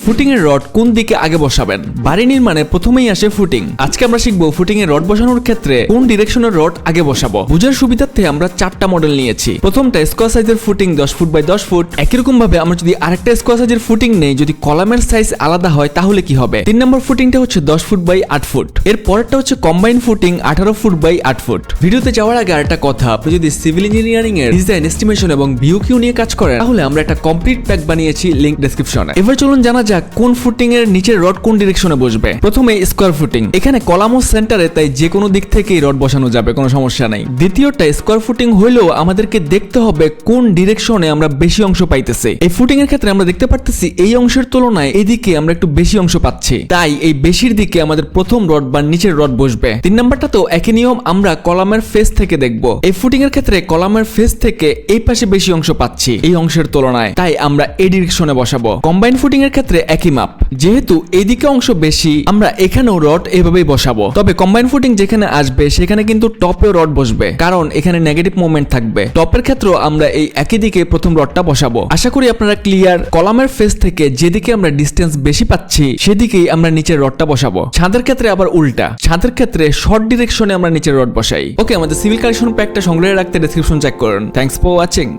Footing এর rod কোন দিকে আগে বসাবেন। বাড়ি নির্মাণে প্রথমেই আসে ফুটিং। আজকে আমরা শিখবো ফুটিং এর রড বসানোর ক্ষেত্রে কোন ডিরেকশনের রড আগে বসাবো। বুঝার সুবিধার্থে আমরা 4টা মডেল নিয়েছি। প্রথমটা স্কোয়ার সাইজের ফুটিং 10 ফুট বাই 10 ফুট। একই রকম ভাবে আমরা যদি আরেকটা স্কোয়ার সাইজের ফুটিং নেই, যদি কলামের সাইজ আলাদা হয় তাহলে কি হবে। 3 নম্বর ফুটিংটা হচ্ছে 10 ফুট বাই 8 ফুট। এর পরেরটা হচ্ছে combined footing 18 foot by 8 foot. ভিডিওতে যাওয়ার আগে আরেকটা কথা, আপনি যদি সিভিল ইঞ্জিনিয়ারিং এর ডিজাইন, এস্টিমেশন এবং ভিউকিউ নিয়ে কাজ করেন তাহলে আমরা একটা কমপ্লিট প্যাক বানিয়েছি, লিংক ডেসক্রিপশনে। এবার চলুন জানা যাক কোন ফুটিং এর নিচের রড কোন ডিরেকশনে বসবে। প্রথমে স্কোয়ার ফুটিং, এখানে কলাম ও সেন্টারে, তাই যে কোনো দিক থেকেই রড বসানো যাবে, কোনো সমস্যা নাই। দ্বিতীয়টা স্কোয়ার ফুটিং হইলেও আমাদেরকে দেখতে হবে কোন ডিরেকশনে আমরা বেশি অংশ পাইতেছি। এই ফুটিং এর ক্ষেত্রে আমরা দেখতে পারতেছি এই অংশের তুলনায় এদিকে আমরা একটু বেশি অংশ পাচ্ছি, তাই এই বেশির দিকে আমাদের প্রথম রড বা নিচের রড বসবে। 3 নাম্বারটা তো একই নিয়ম, আমরা কলামের ফেস থেকে দেখব। এই ফুটিং এর ক্ষেত্রে কলামের ফেস থেকে এই পাশে বেশি অংশ পাচ্ছি এই অংশের তুলনায়, তাই আমরা এই ডিরেকশনে বসাবো। কম্বাইন ফুটিং এর ক্ষেত্রে একই মাপ, যেহেতু এদিকে অংশ বেশি আমরা এখানেও রড এভাবেই বসাবো। তবে কম্বাইন ফুটিং যেখানে আসবে সেখানে কিন্তু টপেও রড বসবে, কারণ এখানে নেগেটিভ মোমেন্ট থাকবে। টপের ক্ষেত্রেও আমরা এই একই দিকে প্রথম রডটা বসাবো। আশা করি আপনারা ক্লিয়ার। কলামের ফেস থেকে যেদিকে আমরা ডিস্টেন্স বেশি পাচ্ছি সেদিকেই আমরা নিচের রডটা বসাবো। ছাদের ক্ষেত্রে আবার উল্টা, ছাদের ক্ষেত্রে শর্ট ডিরেকশনে আমরা নিচের রড বসাই। ওকে, আমাদের সিভিল কালেকশন প্যাকটা সংগ্রহে রাখতে ডেসক্রিপশন চেক করুন। Thanks for watching.